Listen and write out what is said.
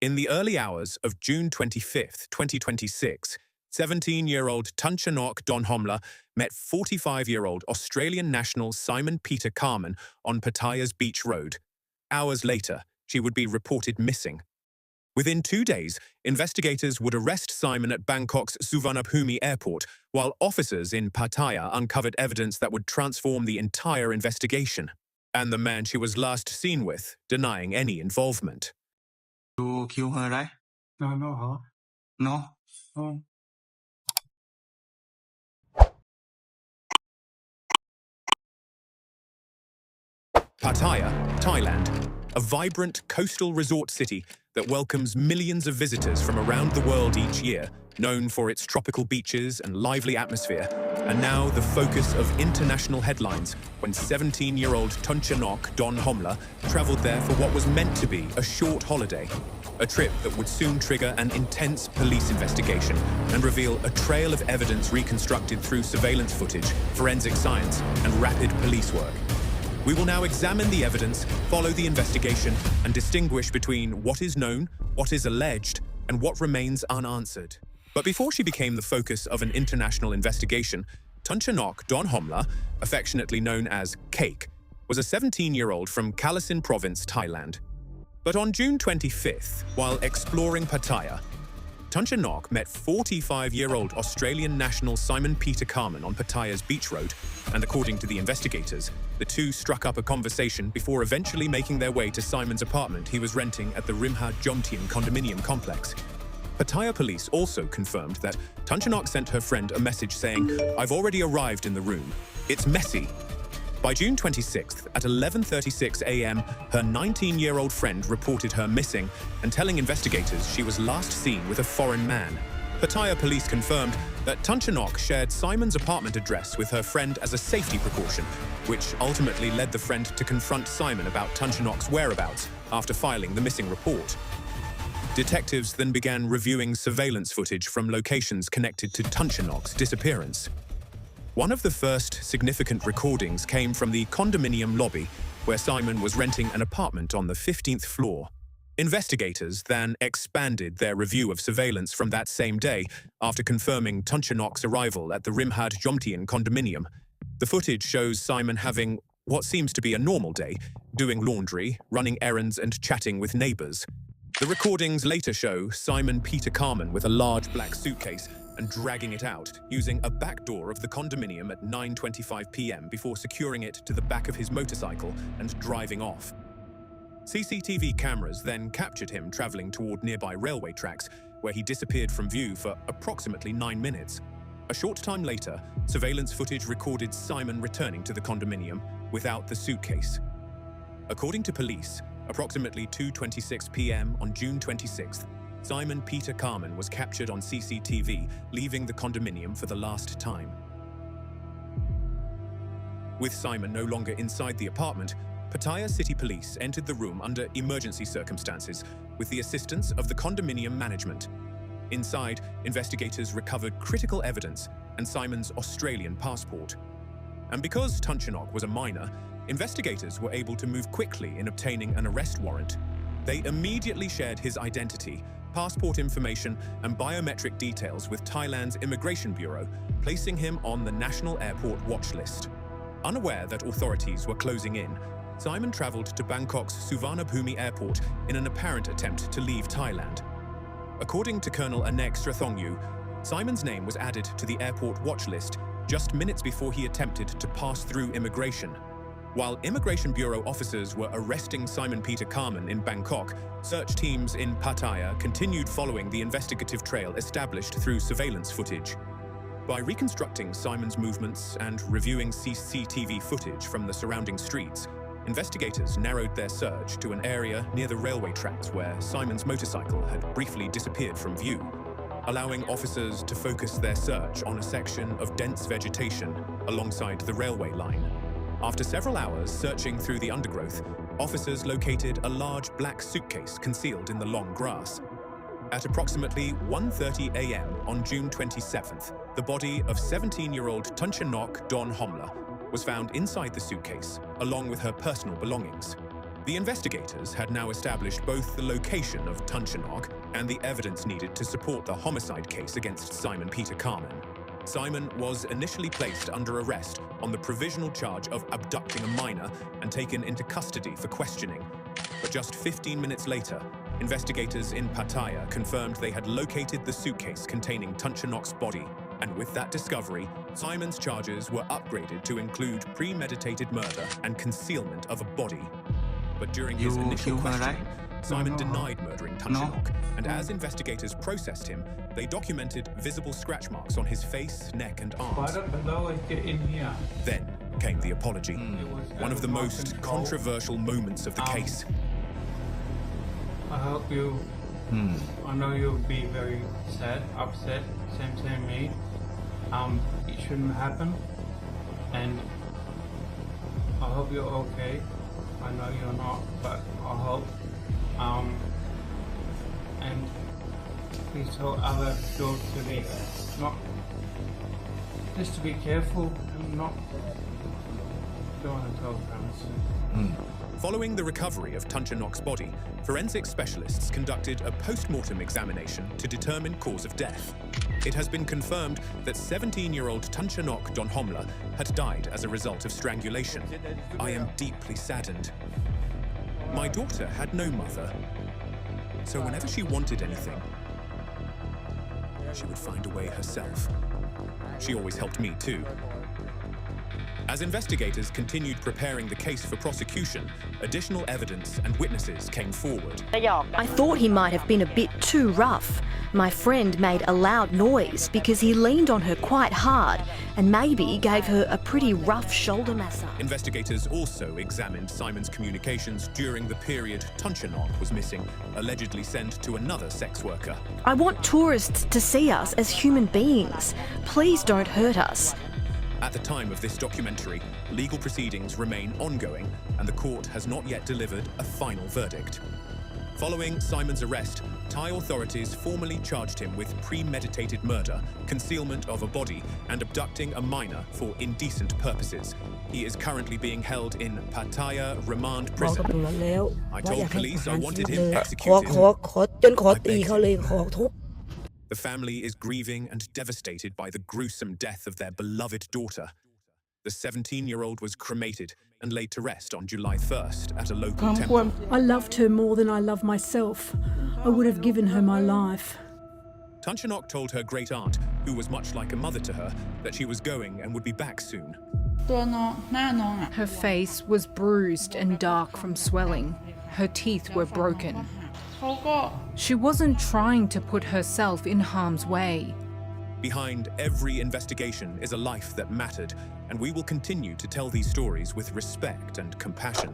In the early hours of June 25, 2026, 17-year-old Tunchanok Donhomla met 45-year-old Australian national Simon Peter Carman on Pattaya's Beach Road. Hours later, she would be reported missing. Within 2 days, investigators would arrest Simon at Bangkok's Suvarnabhumi airport, while officers in Pattaya uncovered evidence that would transform the entire investigation. And the man she was last seen with, denying any involvement. You kill her, right? No, huh? No. Oh. Pattaya, Thailand, a vibrant coastal resort city that welcomes millions of visitors from around the world each year, known for its tropical beaches and lively atmosphere, and now the focus of international headlines when 17-year-old Tunchanok Donhomla traveled there for what was meant to be a short holiday, a trip that would soon trigger an intense police investigation and reveal a trail of evidence reconstructed through surveillance footage, forensic science, and rapid police work. We will now examine the evidence, follow the investigation, and distinguish between what is known, what is alleged, and what remains unanswered. But before she became the focus of an international investigation, Tunchanok Donhomla, affectionately known as Cake, was a 17-year-old from Kalasin province, Thailand. But on June 25th, while exploring Pattaya, Tunchanok met 45-year-old Australian national Simon Peter Carman on Pattaya's Beach Road, and according to the investigators, the two struck up a conversation before eventually making their way to Simon's apartment he was renting at the Rimha Jomtien condominium complex. Pattaya police also confirmed that Tunchanok sent her friend a message saying, "I've already arrived in the room. It's messy." By June 26th, at 11:36 a.m., her 19-year-old friend reported her missing and telling investigators she was last seen with a foreign man. Pattaya police confirmed that Tunchanok shared Simon's apartment address with her friend as a safety precaution, which ultimately led the friend to confront Simon about Tunchanok's whereabouts after filing the missing report. Detectives then began reviewing surveillance footage from locations connected to Tunchanok's disappearance. One of the first significant recordings came from the condominium lobby, where Simon was renting an apartment on the 15th floor. Investigators then expanded their review of surveillance from that same day after confirming Tunchanok's arrival at the Rimha Jomtien condominium. The footage shows Simon having what seems to be a normal day, doing laundry, running errands, and chatting with neighbors. The recordings later show Simon Peter Carman with a large black suitcase and dragging it out, using a back door of the condominium at 9:25 p.m. before securing it to the back of his motorcycle and driving off. CCTV cameras then captured him traveling toward nearby railway tracks, where he disappeared from view for approximately 9 minutes. A short time later, surveillance footage recorded Simon returning to the condominium without the suitcase. According to police, approximately 2:26 p.m. on June 26th, Simon Peter Carman was captured on CCTV, leaving the condominium for the last time. With Simon no longer inside the apartment, Pattaya City Police entered the room under emergency circumstances with the assistance of the condominium management. Inside, investigators recovered critical evidence and Simon's Australian passport. And because Tunchanok was a minor, investigators were able to move quickly in obtaining an arrest warrant. They immediately shared his identity, passport information, and biometric details with Thailand's Immigration Bureau, placing him on the National Airport Watch List. Unaware that authorities were closing in, Simon traveled to Bangkok's Suvarnabhumi airport in an apparent attempt to leave Thailand. According to Colonel Anek Srathongyu, Simon's name was added to the airport watch list just minutes before he attempted to pass through immigration. While Immigration Bureau officers were arresting Simon Peter Carman in Bangkok, search teams in Pattaya continued following the investigative trail established through surveillance footage. By reconstructing Simon's movements and reviewing CCTV footage from the surrounding streets, investigators narrowed their search to an area near the railway tracks where Simon's motorcycle had briefly disappeared from view, allowing officers to focus their search on a section of dense vegetation alongside the railway line. After several hours searching through the undergrowth, officers located a large black suitcase concealed in the long grass. At approximately 1:30 a.m. on June 27th, the body of 17-year-old Tunchanok Donhomla was found inside the suitcase, along with her personal belongings. The investigators had now established both the location of Tunchanok and the evidence needed to support the homicide case against Simon Peter Carman. Simon was initially placed under arrest on the provisional charge of abducting a minor and taken into custody for questioning. But just 15 minutes later, investigators in Pattaya confirmed they had located the suitcase containing Tunchanok's body. And with that discovery, Simon's charges were upgraded to include premeditated murder and concealment of a body. But during his You initial kill her, questioning, right? Simon No. denied murdering Tunchanok, and as investigators processed him, they documented visible scratch marks on his face, neck, and Why arms. don't the lawyers get in here? Then came the apology, It was one of the out my most control. controversial moments of the case. I hope you. I know you'll be very sad, upset. Same me. It shouldn't happen, and I hope you're okay. I know you're not, but I hope. And please tell other dogs to be not just to be careful and not. Don't want to tell parents. Following the recovery of Tunchanok's body, forensic specialists conducted a post-mortem examination to determine cause of death. It has been confirmed that 17-year-old Tunchanok Donhomla had died as a result of strangulation. I am deeply saddened. My daughter had no mother, so whenever she wanted anything, she would find a way herself. She always helped me too. As investigators continued preparing the case for prosecution, additional evidence and witnesses came forward. I thought he might have been a bit too rough. My friend made a loud noise because he leaned on her quite hard and maybe gave her a pretty rough shoulder massage. Investigators also examined Simon's communications during the period Tunchanok was missing, allegedly sent to another sex worker. I want tourists to see us as human beings. Please don't hurt us. At the time of this documentary, legal proceedings remain ongoing and the court has not yet delivered a final verdict. Following Simon's arrest, Thai authorities formally charged him with premeditated murder, concealment of a body, and abducting a minor for indecent purposes. He is currently being held in Pattaya Remand บอก Prison. ตำรวจแล้ว I ว่าอยา told กให้ police ประ I หารชี wanted วิตเล him ย executed. ขอจนขอตีเขาเลยขอทุบ The family is grieving and devastated by the gruesome death of their beloved daughter. The 17-year-old was cremated and laid to rest on July 1st at a local temple. I loved her more than I love myself. I would have given her my life. Tunchanok told her great aunt, who was much like a mother to her, that she was going and would be back soon. ตัวน้องหน้าน้องอ่ะ Her face was bruised and dark from swelling. Her teeth were broken. เขาก็ She wasn't trying to put herself in harm's way. Behind every investigation is a life that mattered, and we will continue to tell these stories with respect and compassion.